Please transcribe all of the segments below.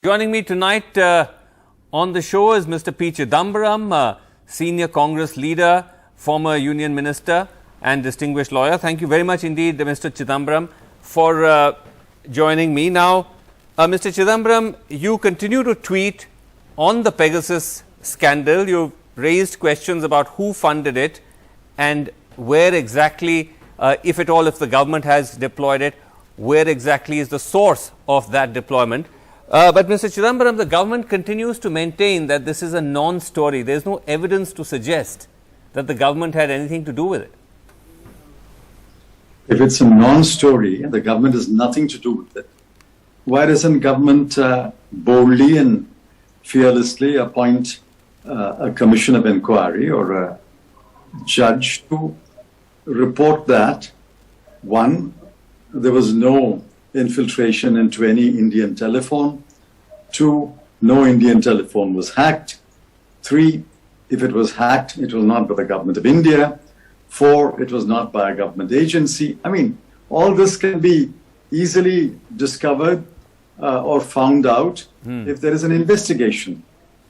Joining me tonight on the show is Mr. P. Chidambaram, senior Congress leader, former union minister and distinguished lawyer. Thank you very much indeed, Mr. Chidambaram, for joining me. Now, Mr. Chidambaram, you continue to tweet on the Pegasus scandal. You've raised questions about who funded it and where exactly, if at all, if the government has deployed it, where exactly is the source of that deployment. But Mr. Chidambaram, the government continues to maintain that this is a non-story. There is no evidence to suggest that the government had anything to do with it. If it's a non-story and the government has nothing to do with it, why doesn't government boldly and fearlessly appoint a commission of inquiry or a judge to report that, one, there was no infiltration into any Indian telephone. 2, no Indian telephone was hacked. 3, if it was hacked, it was not by the government of India. 4, it was not by a government agency. I mean, all this can be easily discovered or found out if there is an investigation.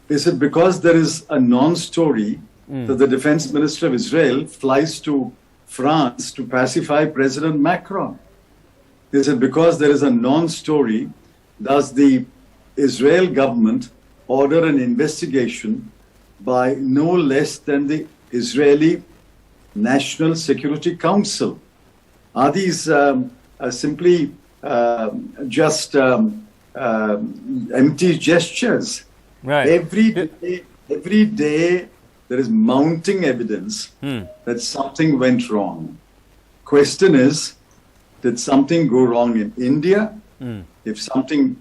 Is it because there is a non-story that the defense minister of Israel flies to France to pacify President Macron? Is it because there is a non-story, does the Israel government order an investigation by no less than the Israeli National Security Council? Are these simply just empty gestures? Right. Every day there is mounting evidence that something went wrong. Question is, did something go wrong in India? If something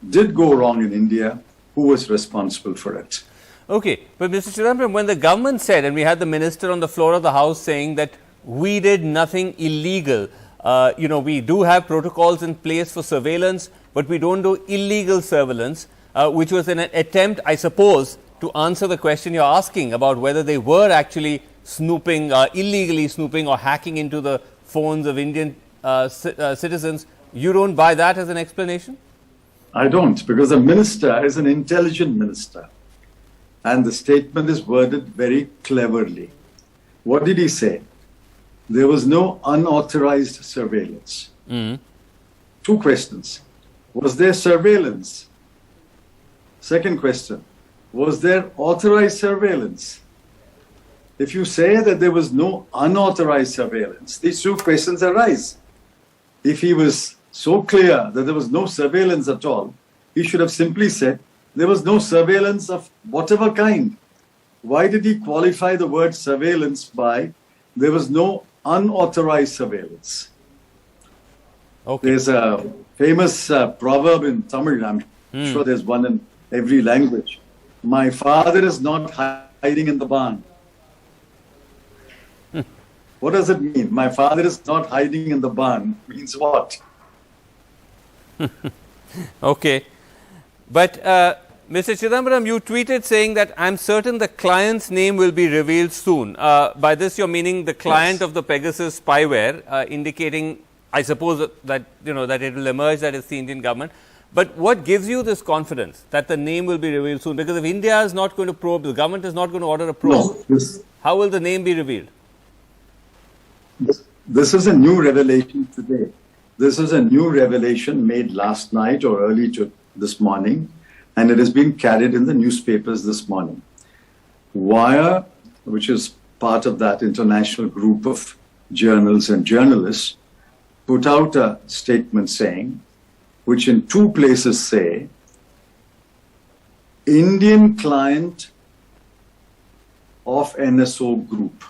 did go wrong in India, who was responsible for it? Okay, but Mr. Chidambaram, when the government said, and we had the minister on the floor of the House saying that we did nothing illegal, we do have protocols in place for surveillance, but we don't do illegal surveillance, which was an attempt, I suppose, to answer the question you're asking about whether they were actually snooping, illegally snooping or hacking into the phones of Indian citizens. You don't buy that as an explanation? I don't, because the minister is an intelligent minister. And the statement is worded very cleverly. What did he say? There was no unauthorized surveillance. 2 questions. Was there surveillance? Second question. Was there authorized surveillance? If you say that there was no unauthorized surveillance, these 2 questions arise. If he was so clear that there was no surveillance at all, he should have simply said there was no surveillance of whatever kind. Why did he qualify the word surveillance by there was no unauthorized surveillance? Okay. There's a famous proverb in Tamil, I'm sure there's one in every language. My father is not hiding in the barn. What does it mean? My father is not hiding in the barn means what? Okay. But Mr. Chidambaram, you tweeted saying that I'm certain the client's name will be revealed soon. By this you're meaning the client of the Pegasus spyware, indicating, I suppose, that that it will emerge that it's the Indian government. But what gives you this confidence that the name will be revealed soon? Because if India is not going to probe, the government is not going to order a probe, how will the name be revealed? This is a new revelation today. This is a new revelation made last night or early this morning, and it has been carried in the newspapers this morning. Wire, which is part of that international group of journals and journalists, put out a statement saying, which in 2 places say, Indian client of NSO group.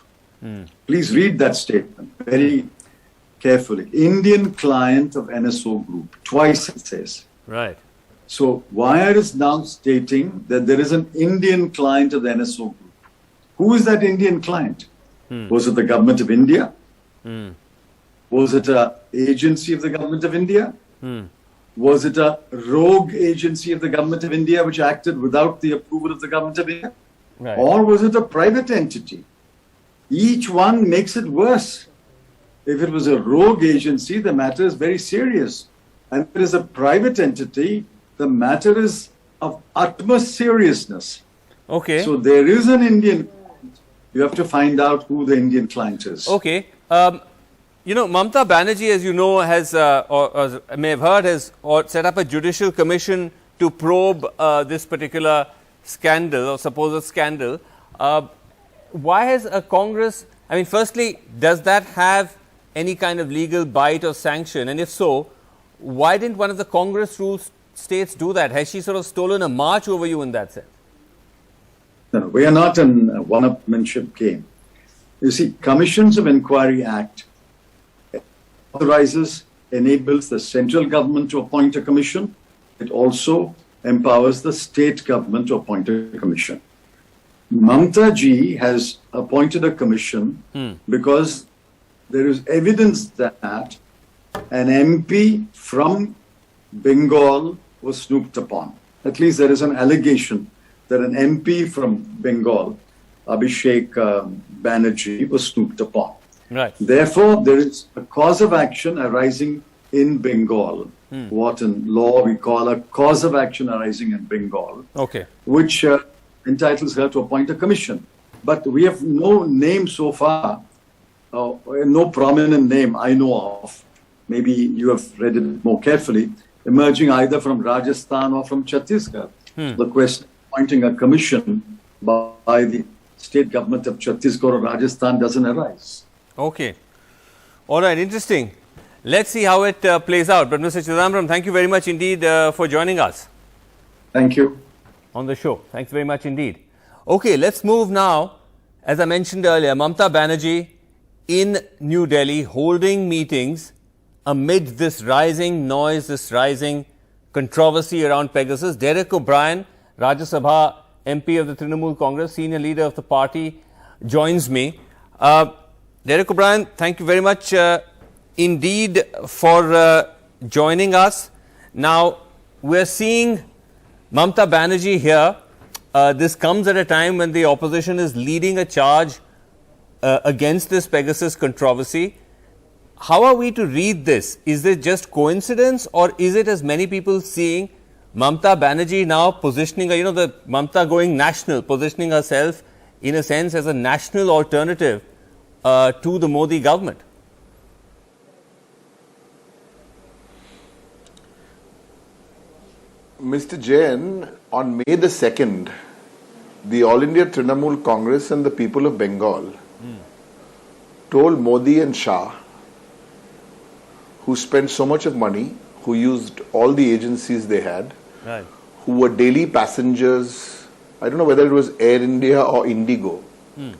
Please read that statement very carefully. Indian client of NSO group. Twice it says. Right. So Wire is now stating that there is an Indian client of the NSO group. Who is that Indian client? Was it the government of India? Was it an agency of the government of India? Was it a rogue agency of the government of India which acted without the approval of the government of India? Right. Or was it a private entity? Each one makes it worse. If it was a rogue agency, the matter is very serious. And if it is a private entity, the matter is of utmost seriousness. Okay. So there is an Indian client. You have to find out who the Indian client is. Okay. You know, Mamata Banerjee, as you know, has, or may have heard, has set up a judicial commission to probe this particular scandal or supposed scandal. Why has a Congress, I mean, firstly, does that have any kind of legal bite or sanction? And if so, why didn't one of the Congress rule states do that? Has she sort of stolen a march over you in that sense? No, we are not in a one-upmanship game. You see, Commissions of Inquiry Act authorizes, enables the central government to appoint a commission. It also empowers the state government to appoint a commission. Mamata ji has appointed a commission because there is evidence that an MP from Bengal was snooped upon. At least there is an allegation that an MP from Bengal, Abhishek Banerjee, was snooped upon. Right. Therefore, there is a cause of action arising in Bengal, what in law we call a cause of action arising in Bengal, Okay. which entitles her to appoint a commission. But we have no name so far, no prominent name I know of. Maybe you have read it more carefully, emerging either from Rajasthan or from Chhattisgarh. The question of appointing a commission by the state government of Chhattisgarh or Rajasthan doesn't arise. Okay. All right. Interesting. Let's see how it plays out. But Mr. Chidambaram, thank you very much indeed for joining us Thank you. on the show. Thanks very much indeed. Okay, let's move now. As I mentioned earlier, Mamata Banerjee in New Delhi holding meetings amid this rising noise, this rising controversy around Pegasus. Derek O'Brien, Rajya Sabha MP of the Trinamool Congress, senior leader of the party, joins me. Derek O'Brien, thank you very much indeed for joining us. Now, we're seeing Mamata Banerjee here. This comes at a time when the opposition is leading a charge against this Pegasus controversy. How are we to read this? Is it just coincidence, or is it, as many people seeing, Mamata Banerjee now positioning, you know, the Mamata going national, positioning herself in a sense as a national alternative to the Modi government? Mr. Jain, on May the 2nd, the All India Trinamool Congress and the people of Bengal told Modi and Shah, who spent so much of money, who used all the agencies they had, Right. who were daily passengers, I don't know whether it was Air India or Indigo,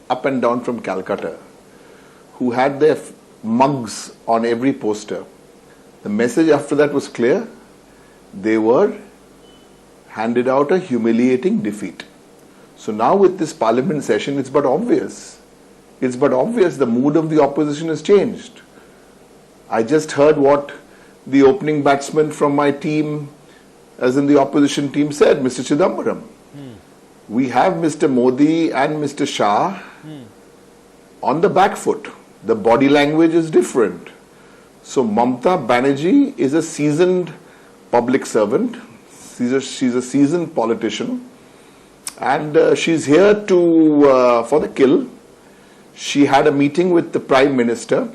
up and down from Calcutta, who had their mugs on every poster. The message after that was clear. They were handed out a humiliating defeat. So now with this parliament session, it's but obvious. It's but obvious the mood of the opposition has changed. I just heard what the opening batsman from my team, as in the opposition team, said, Mr. Chidambaram. We have Mr. Modi and Mr. Shah on the back foot. The body language is different. So Mamata Banerjee is a seasoned public servant. She's a seasoned politician. And she's here to for the kill. She had a meeting with the Prime Minister.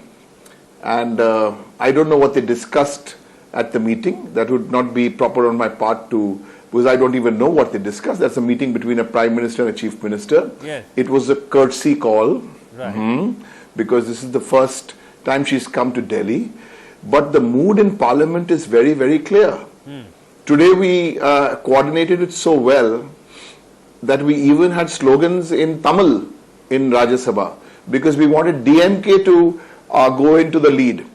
And I don't know what they discussed at the meeting. That would not be proper on my part to, because I don't even know what they discussed. That's a meeting between a Prime Minister and a Chief Minister. Yes. It was a courtesy call. Right. Because this is the first time she's come to Delhi. But the mood in Parliament is very, very clear. Today we coordinated it so well that we even had slogans in Tamil in Rajya Sabha, because we wanted DMK to go into the lead.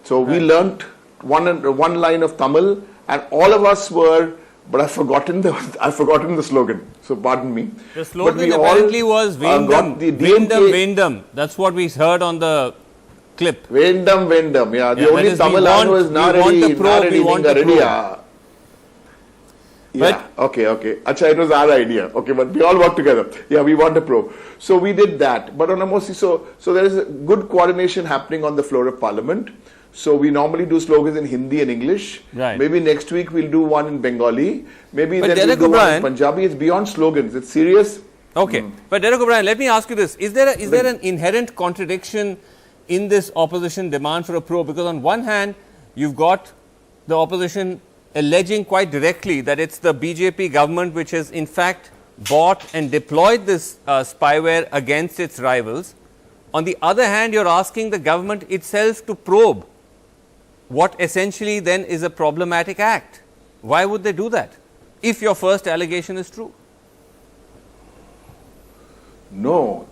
So we learnt one line of Tamil, and all of us were, but I've forgotten the slogan. So pardon me. The slogan apparently was Vendam, Vendam. That's what we heard on the clip. Vendam. Yeah, the only Tamil line was Naradi. Yeah, okay. Acha, it was our idea. Okay, but we all work together. Yeah, we want a pro. So we did that. But on a more, so there is a good coordination happening on the floor of Parliament. So we normally do slogans in Hindi and English. Right. Maybe next week we'll do one in Bengali. Maybe But then Derek we'll do one in O'Brien- Punjabi. It's beyond slogans. It's serious. Okay. But Derek O'Brien, let me ask you this. Is there an inherent contradiction in this opposition demand for a probe? Because on one hand, you've got the opposition alleging quite directly that it's the BJP government which has in fact bought and deployed this spyware against its rivals. On the other hand, you're asking the government itself to probe what essentially then is a problematic act. Why would they do that if your first allegation is true? No,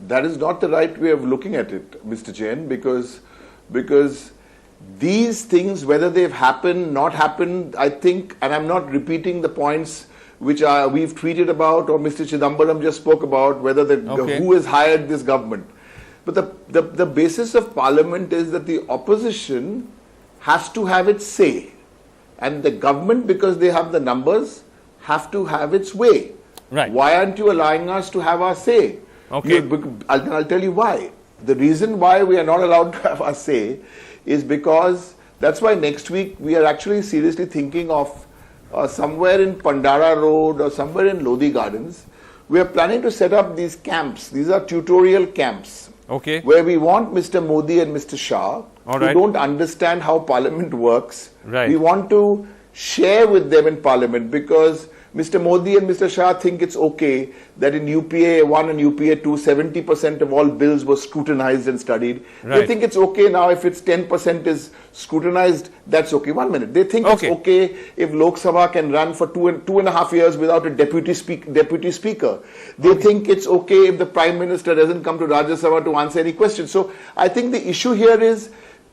that is not the right way of looking at it, Mr. Jain, because these things, whether they've happened, not happened, I think, and I'm not repeating the points which we've tweeted about or Mr. Chidambaram just spoke about, whether who has hired this government. But the basis of parliament is that the opposition has to have its say, and the government, because they have the numbers, have to have its way. Right. Why aren't you allowing us to have our say? Okay. I'll tell you why. The reason why we are not allowed to have our say is because that's why next week we are actually seriously thinking of somewhere in Pandara Road or somewhere in Lodi Gardens, we are planning to set up these camps. These are tutorial camps. Okay. Where we want Mr. Modi and Mr. Shah All who right. don't understand how parliament works. Right. We want to share with them in parliament, because Mr. Modi and Mr. Shah think it's okay that in UPA 1 and UPA 2, 70% of all bills were scrutinized and studied. Right. They think it's okay now if it's 10% is scrutinized, that's okay. 1 minute. They think Okay. it's okay if Lok Sabha can run for two and a half years without a deputy speaker. They think it's okay if the Prime Minister doesn't come to Rajya Sabha to answer any questions. So I think the issue here is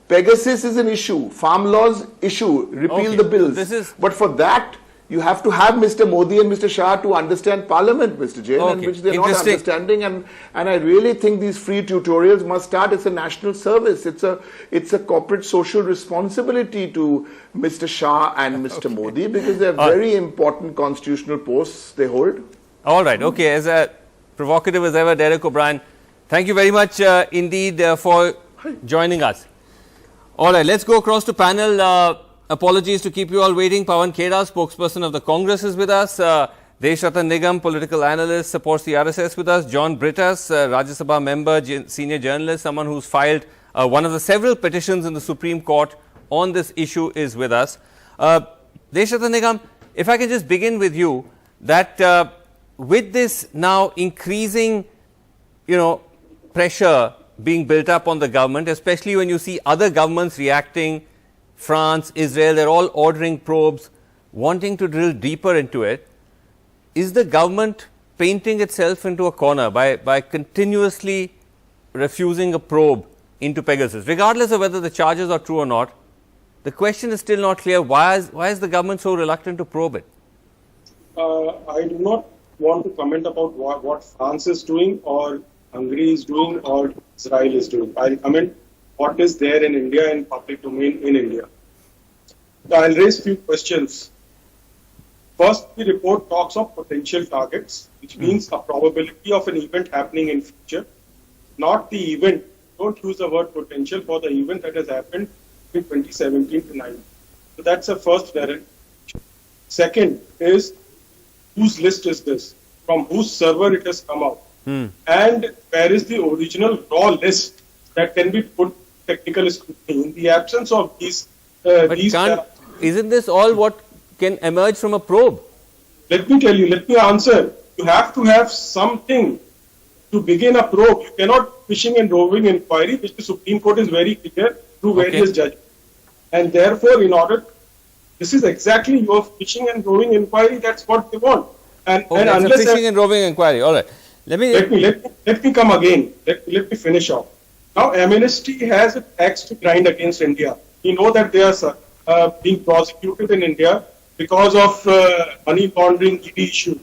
Pegasus is an issue, farm laws issue, repeal Okay. the bills. This is- But for that, you have to have Mr. Modi and Mr. Shah to understand Parliament, Mr. Jain, and Okay. which they're not Interesting. understanding. And I really think these free tutorials must start. It's a national service. It's a corporate social responsibility to Mr. Shah and Mr. Modi, because they're very important constitutional posts they hold. All right. Okay. As provocative as ever, Derek O'Brien, thank you very much indeed for joining us. All right. Let's go across to panel. Apologies to keep you all waiting. Pawan Khera, spokesperson of the Congress, is with us. Deshratan Nigam, political analyst, supports the RSS with us. John Brittas, Rajya Sabha member, senior journalist, someone who's filed one of the several petitions in the Supreme Court on this issue, is with us. Deshratan Nigam, if I can just begin with you, that with this now increasing, pressure being built up on the government, especially when you see other governments reacting, France, Israel, they're all ordering probes, wanting to drill deeper into it. Is the government painting itself into a corner by continuously refusing a probe into Pegasus? Regardless of whether the charges are true or not, the question is still not clear. Why is the government so reluctant to probe it? I do not want to comment about what France is doing or Hungary is doing or Israel is doing. I'll comment what is there in India, in public domain in India. So I'll raise few questions. First, the report talks of potential targets, which means a probability of an event happening in future, not the event. Don't use the word potential for the event that has happened in 2017 to 19. So that's the first variant. Second is, whose list is this? From whose server it has come out? And where is the original raw list that can be put technical scrutiny? In the absence of these, isn't this all what can emerge from a probe? Let me tell you, let me answer. You have to have something to begin a probe. You cannot fishing and roving inquiry, which the Supreme Court is very clear through various judgments. And therefore, this is exactly your fishing and roving inquiry. That's what they want. And unless fishing and roving inquiry. All right. Let me come again. Let me finish off. Now, Amnesty has an axe to grind against India. We know that they are being prosecuted in India because of money laundering ED issue.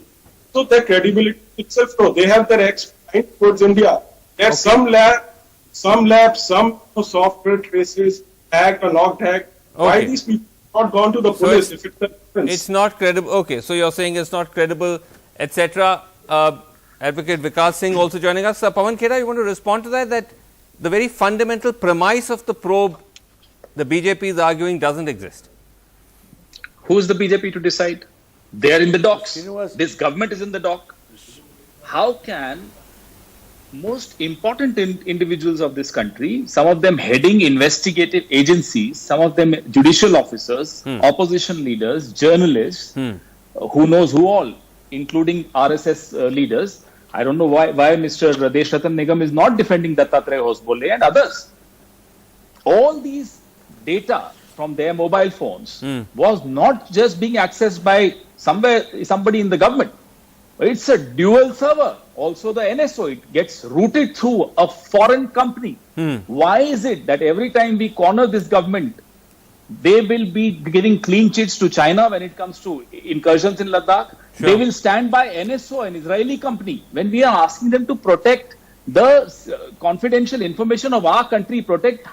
So their credibility itself, they have their axe to grind towards India. There are some labs, some software traces, hacked or not hacked. Why these people not gone to the police if it's a difference? It's not credible. Okay, so you're saying it's not credible, etc. Advocate Vikas Singh also joining us. Pawan Khera, you want to respond to that? That the very fundamental premise of the probe the BJP is arguing doesn't exist? Who's the BJP to decide? They are in the docks. Sreenivasan. This government is in the dock. How can most important individuals of this country, some of them heading investigative agencies, some of them judicial officers, opposition leaders, journalists, who knows who all, including RSS leaders. I don't know why Mr. Deshratan Nigam is not defending Dattatreya Hosbole and others. All these data from their mobile phones was not just being accessed by somebody in the government. It's a dual server. Also the NSO, it gets routed through a foreign company. Why is it that every time we corner this government, they will be giving clean chits to China when it comes to incursions in Ladakh? Sure. They will stand by NSO, an Israeli company, when we are asking them to protect the confidential information of our country, protect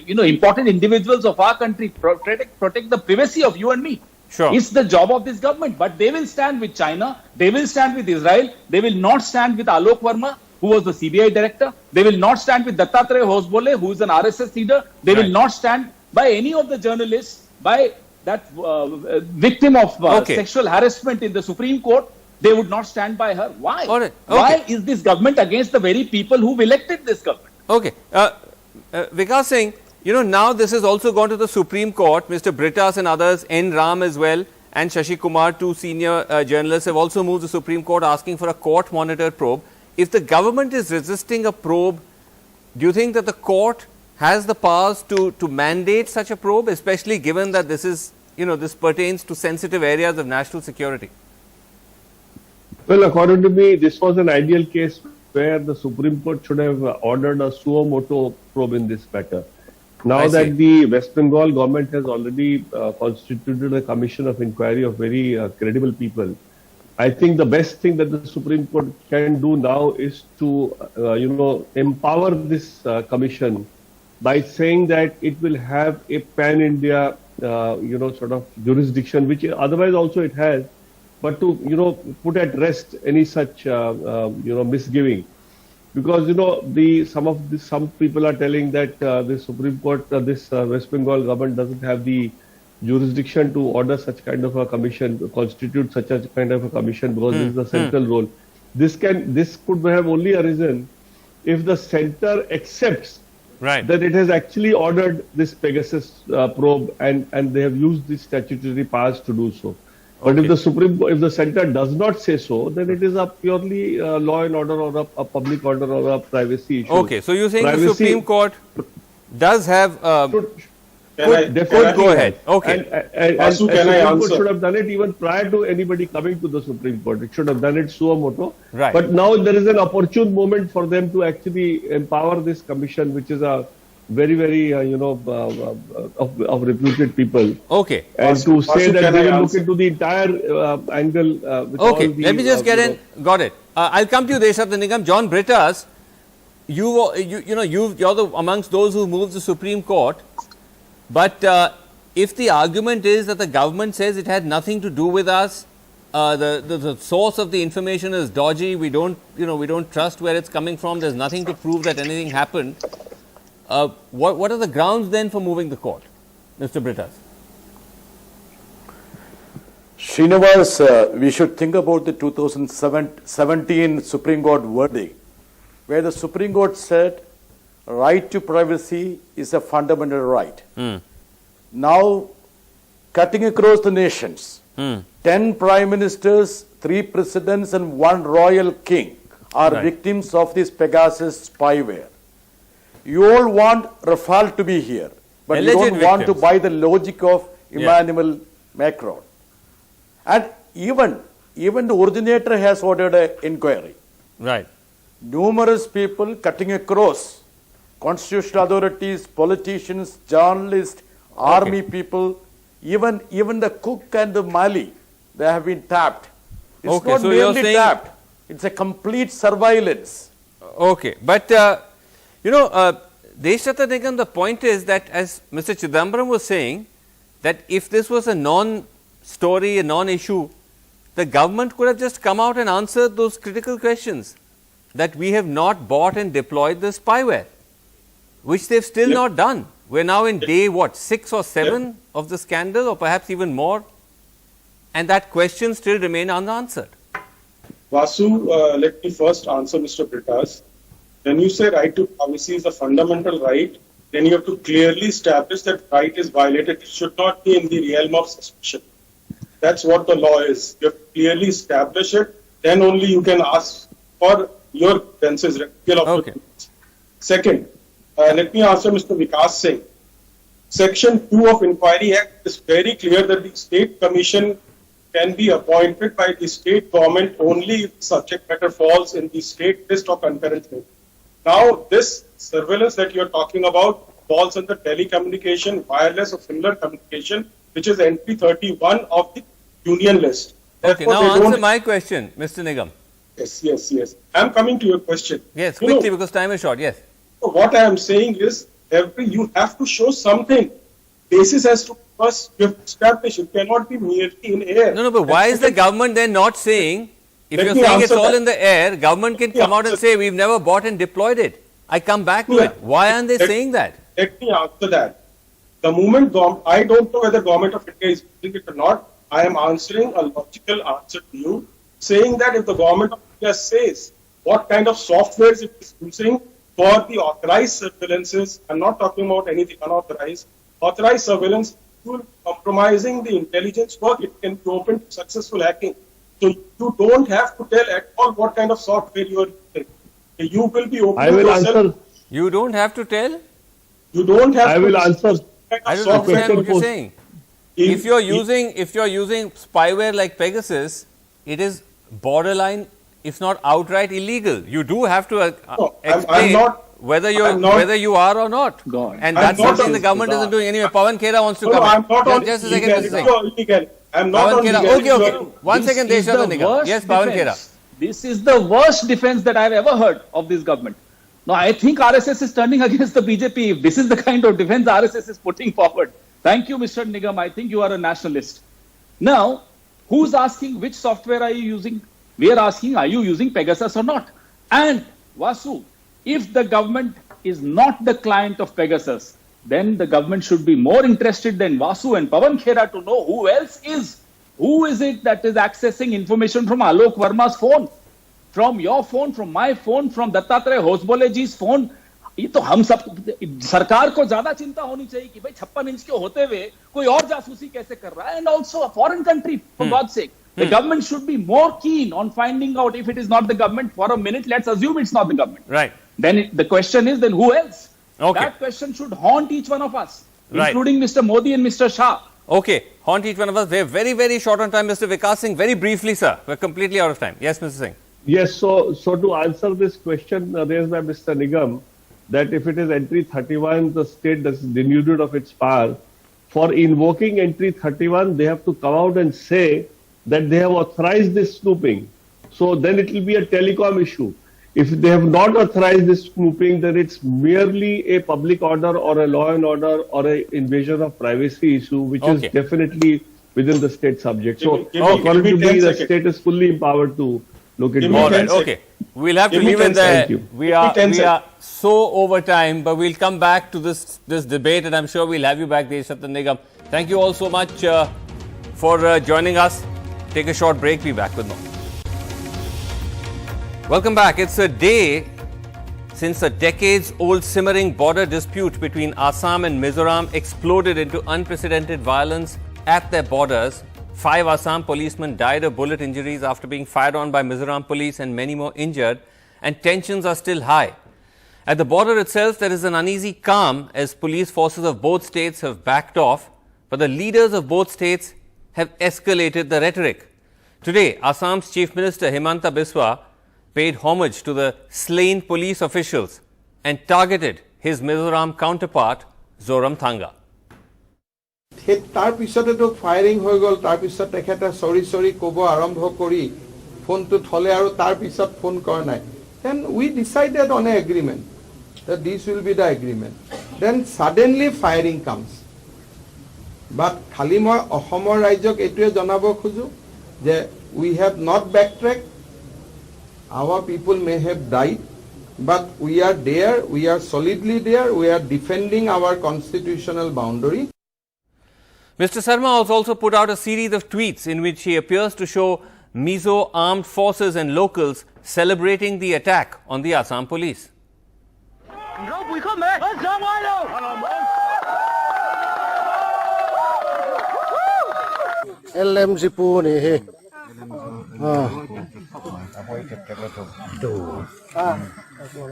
important individuals of our country, protect the privacy of you and me. Sure. It's the job of this government, but they will stand with China, they will stand with Israel, they will not stand with Alok Verma, who was the CBI director, they will not stand with Dattatreya Hosbole, who is an RSS leader, they will not stand by any of the journalists, by that victim of sexual harassment in the Supreme Court. They would not stand by her. Why? All right. Okay. Why is this government against the very people who elected this government? Okay. Vikas Singh, now this has also gone to the Supreme Court. Mr. Britas and others, N. Ram as well, and Shashi Kumar, two senior journalists, have also moved the Supreme Court asking for a court-monitored probe. If the government is resisting a probe, do you think that the court has the powers to mandate such a probe, especially given that this is, this pertains to sensitive areas of national security? Well, according to me, this was an ideal case where the Supreme Court should have ordered a suo motu probe in this matter. Now that the West Bengal government has already constituted a commission of inquiry of very credible people, I think the best thing that the Supreme Court can do now is to, empower this commission by saying that it will have a pan-India, sort of jurisdiction, which otherwise also it has, but to, put at rest any such, misgiving. Because, some people are telling that the Supreme Court, this West Bengal government doesn't have the jurisdiction to order such kind of a commission, to constitute such a kind of a commission, because this is the central role. This could have only arisen if the center accepts that it has actually ordered this Pegasus probe and they have used the statutory powers to do so. But if the center does not say so, then it is a purely law and order or a public order or a privacy issue. Okay, so you're saying the Supreme Court does have... Definitely go ahead. Okay. And Vasu, can I Supreme answer? Court should have done it even prior to anybody coming to the Supreme Court. It should have done it suo motu. Right. But now there is an opportune moment for them to actually empower this commission, which is a very, very, of reputed people. Okay. And Vasu, to say that can they I will look answer? into the entire angle. With all Okay, the, let me just get in. Got it. I'll come to you, Deshratan Nigam. John Britas, you're amongst those who moved the Supreme Court. But if the argument is that the government says it had nothing to do with us, the source of the information is dodgy, we don't trust where it's coming from, there's nothing to prove that anything happened. What are the grounds then for moving the court, Mr. Britas? Srinivas, we should think about the 2017 Supreme Court verdict, where the Supreme Court said right to privacy is a fundamental right. Now, cutting across the nations, 10 prime ministers, 3 presidents and 1 royal king are victims of this Pegasus spyware. You all want Rafale to be here, but Alleged you don't want to victims. buy the logic of Emmanuel Macron. And even the originator has ordered an inquiry. Right. Numerous people cutting across, constitutional authorities, politicians, journalists, army people, even the cook and the Mali, they have been tapped. It's Okay, not so you're merely saying- tapped, it's a complete surveillance. Okay, but Deshratan Nigam, the point is that, as Mr. Chidambaram was saying, that if this was a non-story, a non-issue, the government could have just come out and answered those critical questions, that we have not bought and deployed the spyware, which they've still not done. We're now in day, what, 6 or 7 of the scandal, or perhaps even more, and that question still remain unanswered. Vasu, let me first answer Mr. Britas. When you say right to privacy is a fundamental right, then you have to clearly establish that right is violated. It should not be in the realm of suspicion. That's what the law is. You have to clearly establish it. Then only you can ask for your defenses. Okay. Second, let me answer Mr. Vikas Singh. Section 2 of Inquiry Act is very clear that the State Commission can be appointed by the state government only if the subject matter falls in the state list or concurrent list. Now, this surveillance that you're talking about falls under telecommunication, wireless or similar communication, which is entry 31 of the union list. Okay, Therefore, now they answer don't- my question, Mr. Nigam. Yes. I'm coming to your question. Yes, You quickly know, because time is short. Yes. what I am saying is, you have to show something. Basis as to first you have to establish. It cannot be merely in air. No, but why is the government then not saying, if Let you're me saying it's answer all that. in the air, government can Let me come out and answer- say, we've never bought and deployed it. I come back to Yeah. it. Why aren't they saying that? Let me answer that. The moment I don't know whether government of India is using it or not. I am answering a logical answer to you, saying that if the government of India says what kind of softwares it is using for the authorized surveillances, I'm not talking about anything unauthorized, authorized surveillance, compromising the intelligence work, it can be open to successful hacking. So you don't have to tell at all what kind of software you are using. You will be open I will yourself. answer. You don't have to tell? You don't have I to will answer. kind of I don't software. understand what you're post- saying. If you're using spyware like Pegasus, it is borderline, if not outright illegal. You do have to No, I'm explain not- whether I'm you are or not. God. And I'm that's not something on- the government isn't doing anyway. Pawan Khera wants to No, come. I'm not on Just a second, legality. Mr. Singh. You're illegal. I'm not Pawan on Khera. legality. Okay. One This second, is the Deshantan Nigam. worst Yes, Pawan Khera. defense. This is the worst defense that I've ever heard of this government. Now, I think RSS is turning against the BJP. If this is the kind of defense RSS is putting forward. Thank you, Mr. Nigam. I think you are a nationalist. Now, who's asking which software are you using? We are asking, are you using Pegasus or not? And Vasu, if the government is not the client of Pegasus, then the government should be more interested than Vasu and Pawan Khera to know who else is. Who is it that is accessing information from Alok Verma's phone? From your phone, from my phone, from Dattatreya Hosbole ji's phone? ये तो हम सब सरकार को ज्यादा चिंता होनी चाहिए कि भाई 56 इंच के होते हुए कोई और जासूसी कैसे कर रहा है and also a foreign country for God's sake. The government should be more keen on finding out if it is not the government. For a minute, let's assume it's not the government. Right. Then the question is, then who else? Okay. That question should haunt each one of us, Right. including Mr. Modi and Mr. Shah. Okay. Haunt each one of us. We're very, very short on time, Mr. Vikas Singh. Very briefly, sir. We're completely out of time. Yes, Mr. Singh. Yes, so to answer this question raised by Mr. Nigam, that if it is entry 31, the state is denuded of its power. For invoking entry 31, they have to come out and say that they have authorized this snooping. So then it will be a telecom issue. If they have not authorized this snooping, then it's merely a public order or a law and order or a invasion of privacy issue, which Okay. is definitely within the state subject. So Give me according to 10 me, the seconds. state is fully empowered to look into Give me All it. 10 right. Okay. We'll have to Give me leave it 10 there. Thank you. We Give me are 10 are so over time, but we'll come back to this debate, and I'm sure we'll have you back, Deshantan Nigam. Thank you all so much for joining us. Take a short break. Be back with more. Welcome back. It's a day since a decades-old simmering border dispute between Assam and Mizoram exploded into unprecedented violence at their borders. 5 Assam policemen died of bullet injuries after being fired on by Mizoram police, and many more injured, and tensions are still high. At the border itself, there is an uneasy calm as police forces of both states have backed off, but the leaders of both states have escalated the rhetoric. Today, Assam's Chief Minister Himanta Biswa paid homage to the slain police officials and targeted his Mizoram counterpart, Zoramthanga. তাৰ পিছতেতো firing হৈ গ'ল তাৰ পিছত তেখেতে সৰি ক'ব আৰম্ভ কৰি ফোনটো থলে আৰু তাৰ পিছত ফোন কৰা নাই then we decided on an agreement that this will be the agreement then suddenly firing comes but খালি মই অসমৰ ৰাজ্যক এটোৱে জনাব খুজো যে we have not backtracked our people may have died But we are there, we are solidly there, we are defending our constitutional boundary. Mr. Sarma has also put out a series of tweets in which he appears to show Mizo armed forces and locals celebrating the attack on the Assam police.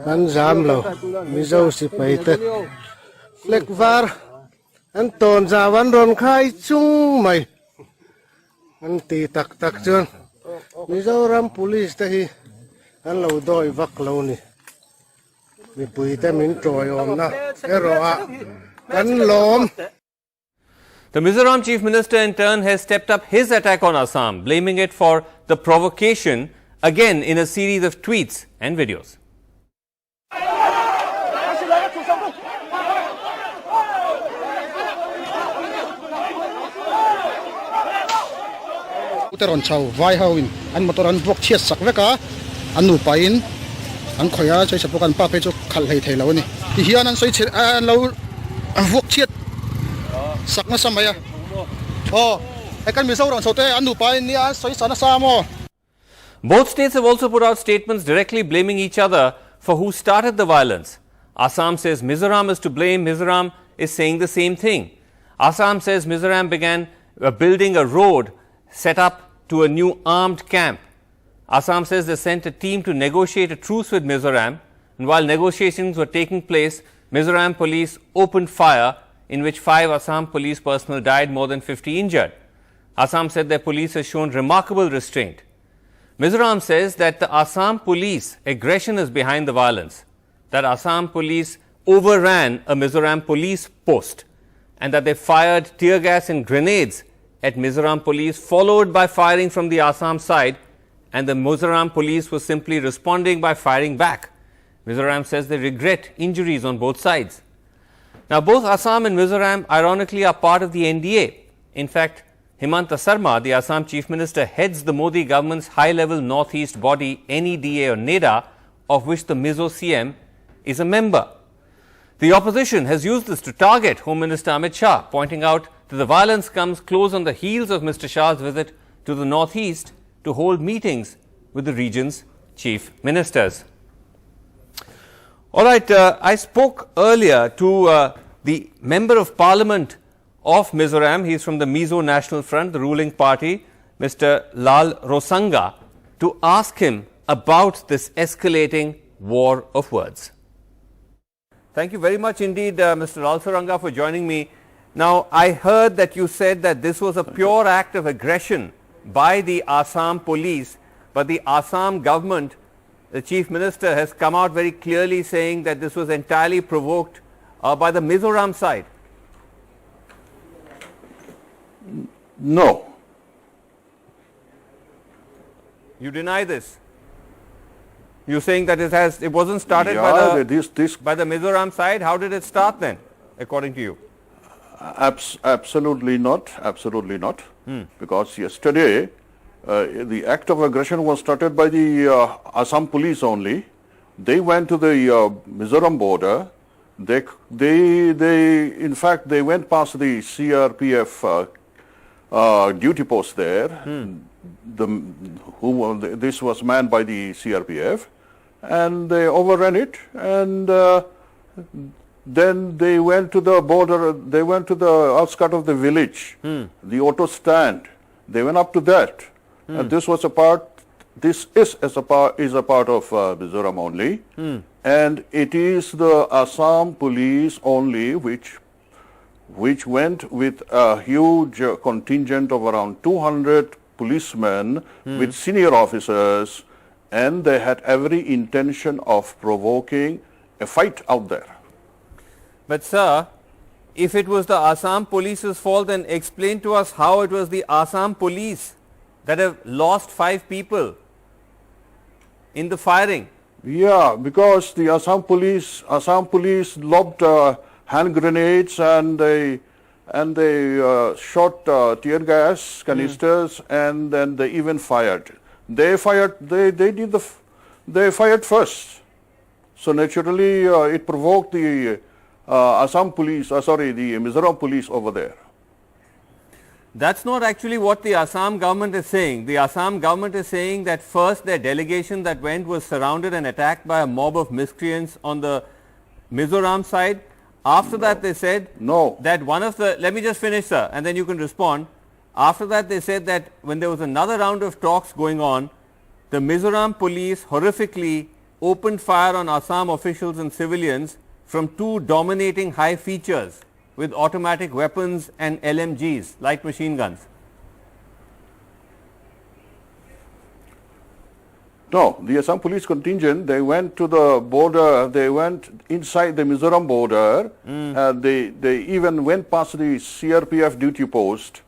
An jam lo mizo si paite lekvar an ton jawan ron khai chung mai an ti tak tak chon mizo ram police ta hi an lo doi vak lo ni mi pui ta min troi om na e ro a an lom. The Mizoram Chief Minister in turn has stepped up his attack on Assam, blaming it for the provocation, again in a series of tweets and videos. Uteron chau vai hawin an motoran bok chiat sak veka anu pain an khoya choi sapokan pa pe chu khal hei thei lo ni ti hian an soi chet an lo vok chiat sak na samaya oh ekan miso ron sote anu pain ni an soi sana samo. Both states have also put out statements directly blaming each other for who started the violence. Assam says Mizoram is to blame. Mizoram is saying the same thing. Assam says Mizoram began building a road set up to a new armed camp. Assam says they sent a team to negotiate a truce with Mizoram, and while negotiations were taking place, Mizoram police opened fire in which 5 Assam police personnel died, more than 50 injured. Assam said their police has shown remarkable restraint. Mizoram says that the Assam police aggression is behind the violence, that Assam police overran a Mizoram police post and that they fired tear gas and grenades at Mizoram police, followed by firing from the Assam side, and the Mizoram police was simply responding by firing back. Mizoram says they regret injuries on both sides. Now, both Assam and Mizoram ironically are part of the NDA. In fact, Himanta Sarma, the Assam Chief Minister, heads the Modi government's high-level northeast body NEDA or NEDA, of which the Mizo CM is a member. The opposition has used this to target Home Minister Amit Shah, pointing out that the violence comes close on the heels of Mr. Shah's visit to the northeast to hold meetings with the region's chief ministers. All right, I spoke earlier to the Member of Parliament of Mizoram. He is from the Mizo National Front, the ruling party, Mr. Lal Rosanga, to ask him about this escalating war of words. Thank you very much indeed, Mr. Lal Rosanga, for joining me. Now, I heard that you said that this was a pure act of aggression by the Assam police, but the Assam government, the Chief Minister, has come out very clearly saying that this was entirely provoked by the Mizoram side. No. You deny this? You're saying that it wasn't started by the Mizoram side? How did it start then, according to you? Absolutely not. Absolutely not. Because yesterday, the act of aggression was started by the Assam police only. They went to the Mizoram border. In fact, they went past the CRPF duty post there. This was manned by the CRPF, and they overran it. And then they went to the border. They went to the outskirts of the village, the auto stand. They went up to that, and this was a part. This is a part of Mizoram only, and it is the Assam police only which went with a huge contingent of around 200 policemen with senior officers, and they had every intention of provoking a fight out there. But sir, if it was the Assam police's fault, then explain to us how it was the Assam police that have lost 5 people in the firing. Yeah, because the Assam police lobbed hand grenades and they shot tear gas canisters, and then they even fired. They fired first. So naturally, it provoked the Assam police, the Mizoram police over there. That's not actually what the Assam government is saying. The Assam government is saying that first their delegation that went was surrounded and attacked by a mob of miscreants on the Mizoram side. After that they said that one of the, let me just finish, sir, and then you can respond. After that they said that when there was another round of talks going on, the Mizoram police horrifically opened fire on Assam officials and civilians from two dominating high features with automatic weapons and LMGs, light machine guns. No, the Assam police contingent, they went to the border, they went inside the Mizoram border, they even went past the CRPF duty post.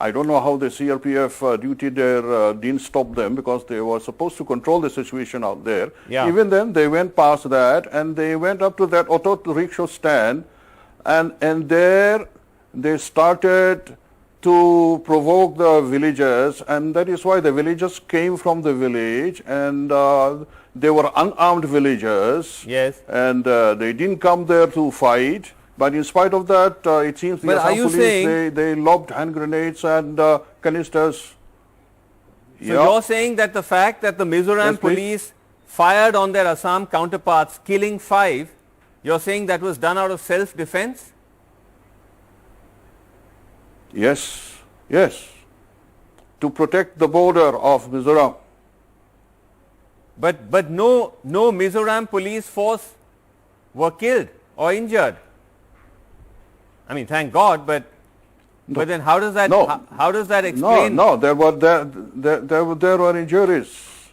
I don't know how the CRPF duty there didn't stop them, because they were supposed to control the situation out there. Yeah. Even then, they went past that and they went up to that auto rickshaw stand, and there they started to provoke the villagers, and that is why the villagers came from the village, and they were unarmed villagers. Yes. And they didn't come there to fight. But in spite of that, it seems the Assam police, they lobbed hand grenades and canisters. So you're saying that the fact that the Mizoram police fired on their Assam counterparts, killing 5, you're saying that was done out of self-defense? Yes, yes, to protect the border of Mizoram. But no Mizoram police force were killed or injured. I mean, thank God, but then how does that how does that explain? No, there were injuries.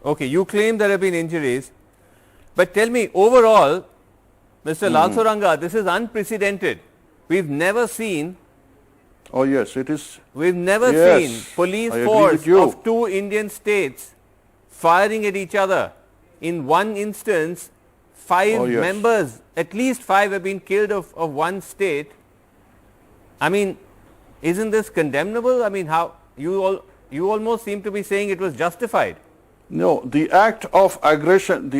Okay, you claim there have been injuries, but tell me, overall, Mr. Lalsuranga, this is unprecedented. We've never seen. Oh yes, it is. We've never seen police force of 2 Indian states firing at each other. In one instance, 5 members, at least 5 have been killed of one state. I mean, isn't this condemnable? I mean, how you almost seem to be saying it was justified. No, the act of aggression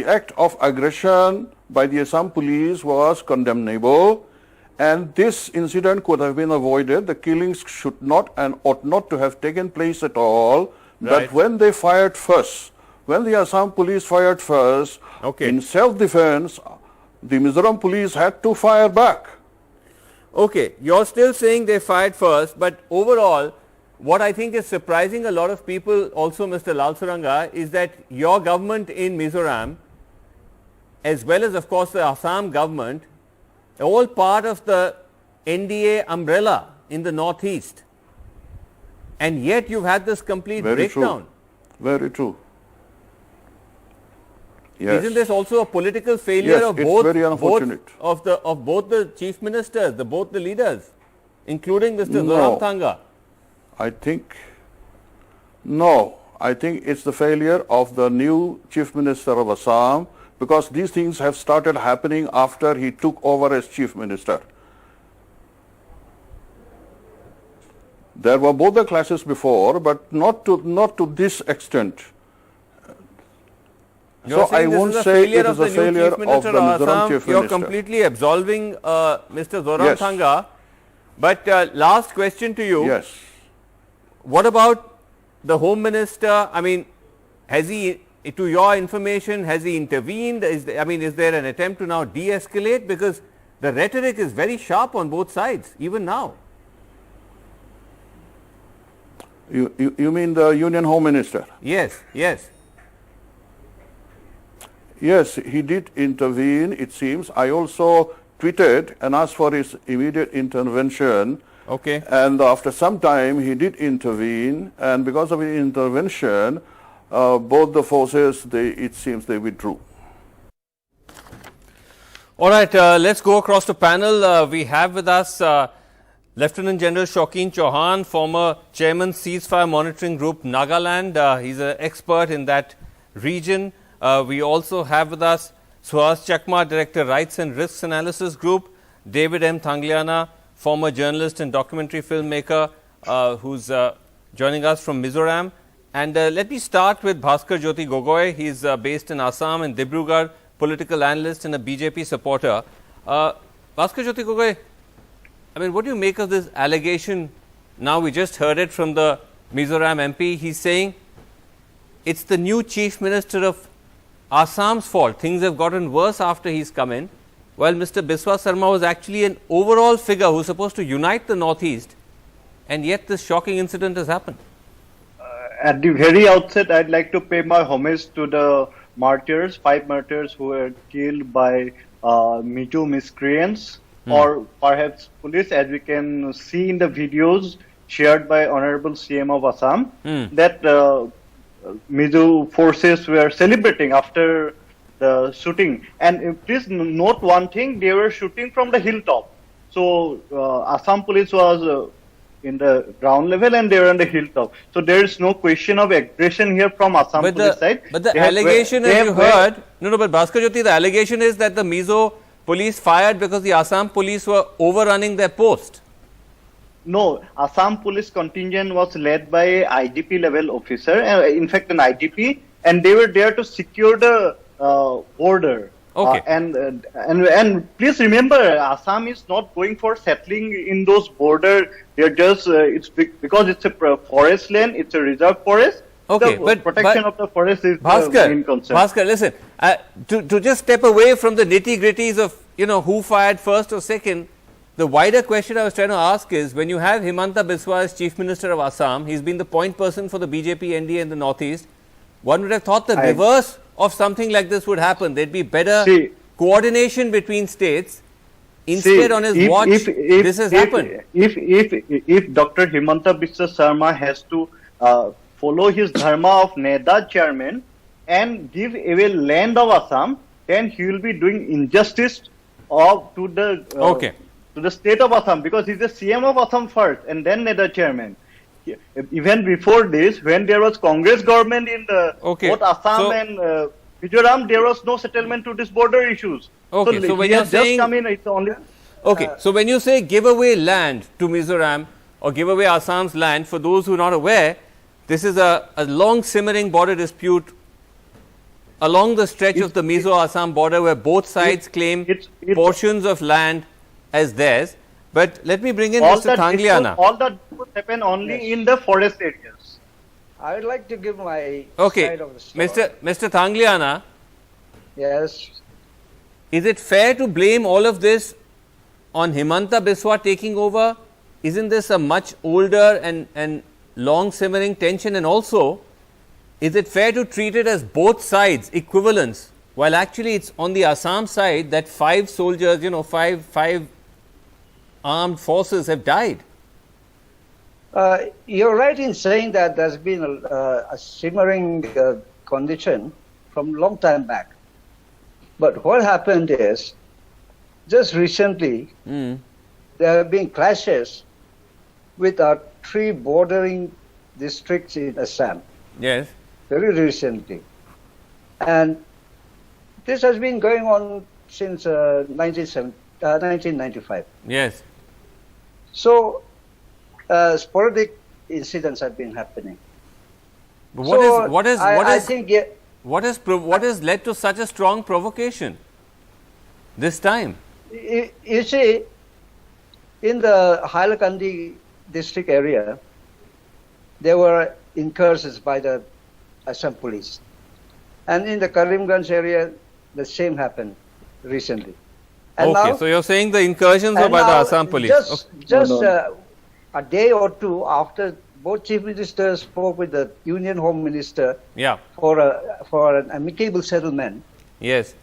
by the Assam police was condemnable, and this incident could have been avoided. The killings should not and ought not to have taken place at all. But when they fired first, when the Assam police fired first, in self-defense, the Mizoram police had to fire back. Okay, you're still saying they fired first, but overall, what I think is surprising a lot of people also, Mr. Lalsuranga, is that your government in Mizoram, as well as of course the Assam government, are all part of the NDA umbrella in the northeast. And yet you've had this complete breakdown. True. Very true. Yes. Isn't this also a political failure of both the chief ministers, both the leaders, including Mr. Zoramthanga? I think it's the failure of the new chief minister of Assam, because these things have started happening after he took over as chief minister. There were both the clashes before, but not to this extent. So I won't say it is a failure of the Mizoram chief minister. You're completely absolving Mr. Zoramthanga. But last question to you. Yes. What about the Home Minister? I mean, has he, to your information, has he intervened? Is there an attempt to now de-escalate? Because the rhetoric is very sharp on both sides, even now. You mean the Union Home Minister? Yes, yes. Yes, he did intervene, it seems. I also tweeted and asked for his immediate intervention. Okay. And after some time, he did intervene, and because of his intervention, both the forces, it seems they withdrew. All right, let's go across the panel. We have with us Lieutenant General Shaukin Chauhan, former Chairman Ceasefire Monitoring Group, Nagaland. He's an expert in that region. We also have with us Suhas Chakma, Director, Rights and Risks Analysis Group, David M. Thangliana, former journalist and documentary filmmaker, who's joining us from Mizoram, And let me start with Bhaskar Jyoti Gogoi. He is based in Assam and Dibrugarh, political analyst and a BJP supporter. Bhaskar Jyoti Gogoi, I mean, what do you make of this allegation? Now we just heard it from the Mizoram MP. He's saying it's the new Chief Minister of Assam's fault. Things have gotten worse after he's come in, while Mr. Biswa Sarma was actually an overall figure who's supposed to unite the Northeast, and yet this shocking incident has happened. At the very outset, I'd like to pay my homage to the martyrs, 5 martyrs who were killed by Me Too miscreants or perhaps police, as we can see in the videos shared by Honorable CM of Assam, that Mizo forces were celebrating after the shooting. And please note one thing, they were shooting from the hilltop. So Assam police was in the ground level and they were on the hilltop. So there is no question of aggression here from Assam police side. But the allegation, as you heard, but Bhaskar Jyoti, the allegation is that the Mizo police fired because the Assam police were overrunning their post. No, Assam police contingent was led by IDP level officer, in fact an IDP, and they were there to secure the border. Okay. And please remember, Assam is not going for settling in those borders. They're just it's because it's a forest land, it's a reserve forest. Okay, the protection of the forest is the main concern. Bhaskar, listen, to just step away from the nitty-gritties of who fired first or second, the wider question I was trying to ask is, when you have Himanta Biswa as Chief Minister of Assam, he's been the point person for the BJP NDA in the Northeast. One would have thought the reverse of something like this would happen. There'd be better coordination between states. Instead, on his watch, this has happened. If Dr. Himanta Biswa Sarma has to follow his dharma of NEDA chairman and give away land of Assam, then he will be doing injustice to the state of Assam, because he's the CM of Assam first and then NEDA chairman. Even before this, when there was Congress government in the both Assam and Mizoram, there was no settlement to these border issues. Okay, so when you're saying, it's only so when you say give away land to Mizoram or give away Assam's land, for those who are not aware, this is a long simmering border dispute along the stretch of the Mizo-Assam border, where both sides claim portions of land as theirs. But let me bring in Mr. Thangliana. All that would happen only in the forest areas. I would like to give my side of the story. Mr. Thangliana. Yes. Is it fair to blame all of this on Himanta Biswa taking over? Isn't this a much older and long simmering tension? And also, is it fair to treat it as both sides equivalents, while actually it's on the Assam side that 5 soldiers, five armed forces have died? You're right in saying that there's been a simmering condition from a long time back. But what happened is, just recently, there have been clashes with our 3 bordering districts in Assam. Yes. Very recently. And this has been going on since 1995. Yes. So, sporadic incidents have been happening. But what has led to such a strong provocation this time? You see, in the Hailakandi district area, there were incursions by the Assam police. And in the Karimganj area, the same happened recently. And so you're saying the incursions were by the Assam police? Just a day or two after both chief ministers spoke with the Union Home Minister for an amicable settlement. Yes.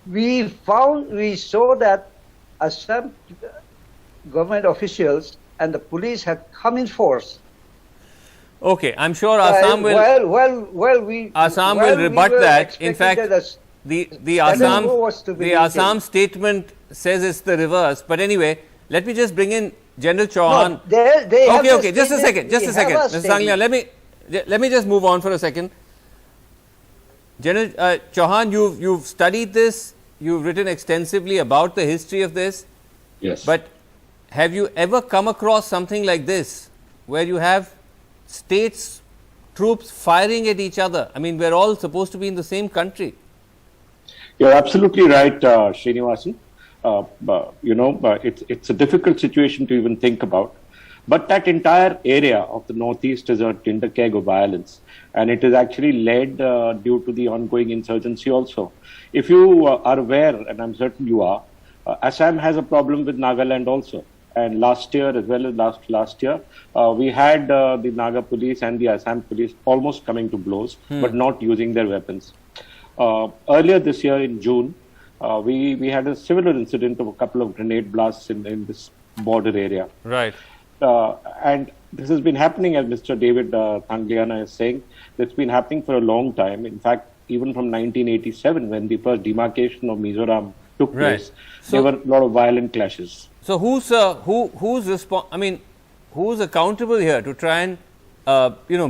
We saw that Assam government officials and the police had come in force. Okay, I'm sure Assam will. Assam will rebut that. In fact, the Assam statement says it's the reverse. But anyway, let me just bring in General Chauhan. Okay, just a second, Mr. Sanglia, let me just move on for a second. General Chauhan, you've studied this. You've written extensively about the history of this. Yes. But have you ever come across something like this, where you have states troops firing at each other? I mean, we're all supposed to be in the same country. You're absolutely right, Sreenivasan. It's a difficult situation to even think about. But that entire area of the northeast is a tinder keg of violence, and it is actually led due to the ongoing insurgency also. If you are aware, and I'm certain you are, Assam has a problem with Nagaland also. And last year, as well as last year, we had the Naga police and the Assam police almost coming to blows, but not using their weapons. Earlier this year in June, we had a similar incident of a couple of grenade blasts in this border area. Right. And this has been happening, as Mr. David Thangliana is saying, it's been happening for a long time. In fact, even from 1987, when the first demarcation of Mizoram took place, there were a lot of violent clashes. So who's accountable here to try and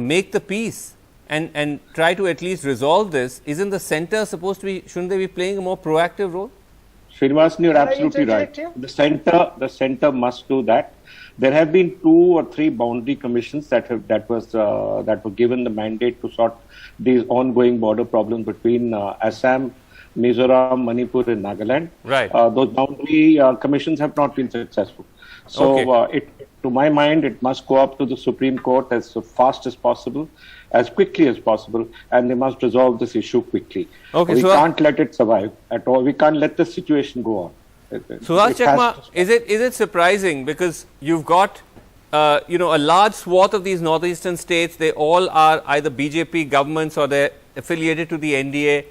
make the peace and try to at least resolve this? Isn't the center supposed to be? Shouldn't they be playing a more proactive role? Sreenivasan, you're absolutely right. The center must do that. There have been 2 or 3 boundary commissions that were given the mandate to sort these ongoing border problems between Assam, Mizoram, Manipur, and Nagaland. Right. Those boundary commissions have not been successful. So, to my mind, it must go up to the Supreme Court as fast as possible, as quickly as possible, and they must resolve this issue quickly. We can't let it survive at all. We can't let this situation go on. Suhas Chakma, is it surprising, because you've got a large swath of these northeastern states, they all are either BJP governments or they're affiliated to the NDA.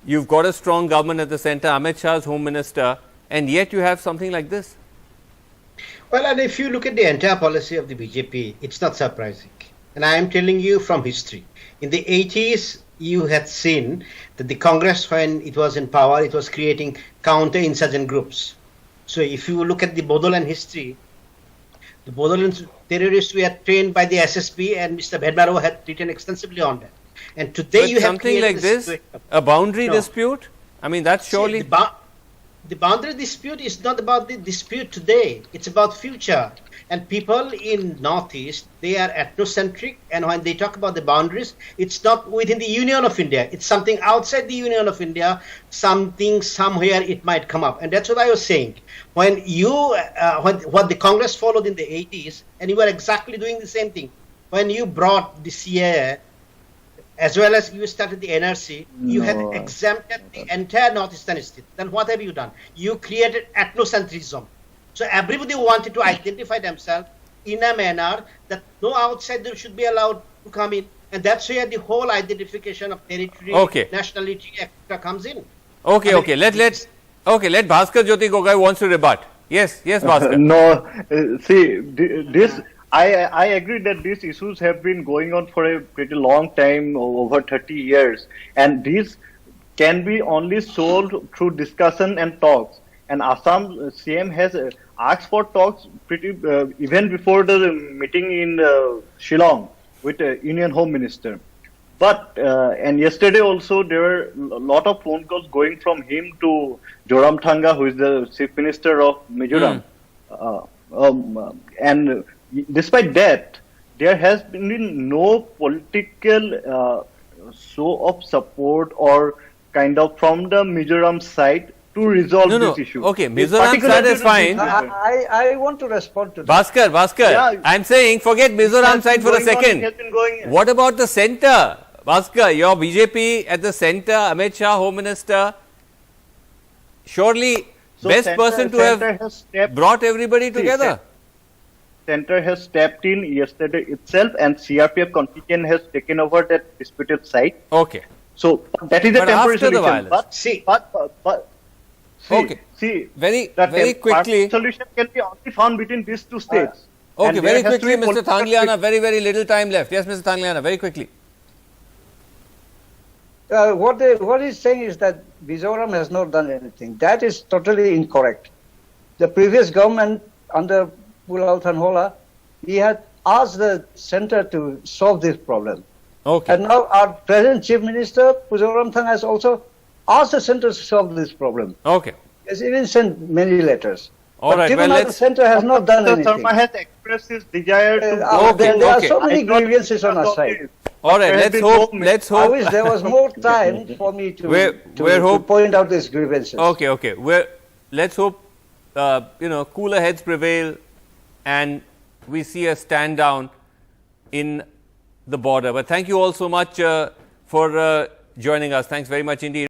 You've got a strong government at the center, Amit Shah is Home Minister, and yet you have something like this. Well, and if you look at the entire policy of the BJP, it's not surprising. And I am telling you from history. In the 80s, you had seen that the Congress, when it was in power, it was creating counter-insurgent groups. So if you look at the Bodoland history, the Bodoland terrorists were trained by the SSB, and Mr. Bhedmaro had written extensively on that. And today but you have something like this, a boundary dispute? I mean, that's surely... See, the boundary dispute is not about the dispute today. It's about future. And people in Northeast, they are ethnocentric. And when they talk about the boundaries, it's not within the Union of India. It's something outside the Union of India. Something, somewhere it might come up. And that's what I was saying. When you, what the Congress followed in the 80s, and you were exactly doing the same thing. When you brought the CAA, as well as you started the NRC, you had exempted the entire northeastern state. Then what have you done? You created ethnocentrism. So everybody wanted to identify themselves in a manner that no outsider should be allowed to come in. And that's where the whole identification of territory, nationality, etc. comes in. Let Bhaskar Jyoti Gogai wants to rebut. Yes, Bhaskar. This I agree that these issues have been going on for a pretty long time, over 30 years, and these can be only solved through discussion and talks. And Assam CM has asked for talks even before the meeting in Shillong with the Union Home Minister. But and yesterday also there were a lot of phone calls going from him to Zoramthanga, who is the Chief Minister of Mizoram, and despite that, there has been no political show of support or kind of from the Mizoram side to resolve this issue. Okay, Mizoram side is fine. I want to respond to that. Bhaskar, I'm saying forget Mizoram side for a second. What about the center? Bhaskar, your BJP at the center, Amit Shah, Home Minister, surely best person to have brought everybody together. Center has stepped in yesterday itself, and CRPF contingent has taken over that disputed site. Okay. So that is a temporary solution. Very quickly. Solution can be only found between these two states. Very quickly, Mr. Thangliana. Very little time left. Yes, Mr. Thangliana, very quickly. What he's saying is that Mizoram has not done anything. That is totally incorrect. The previous government under Pulal Thanhola, he had asked the center to solve this problem. Okay. And now our present Chief Minister, Zoramthanga, has also asked the center to solve this problem. Okay. He has even sent many letters. All right. Given that the center has not done anything. Sharma has expressed his desire to there are so many grievances on our side. All right, let's hope. Let's I hope. wish there was more time for me to, to point out these grievances. Okay, okay. Let's hope cooler heads prevail, and we see a stand down in the border. But thank you all so much for joining us. Thanks very much indeed.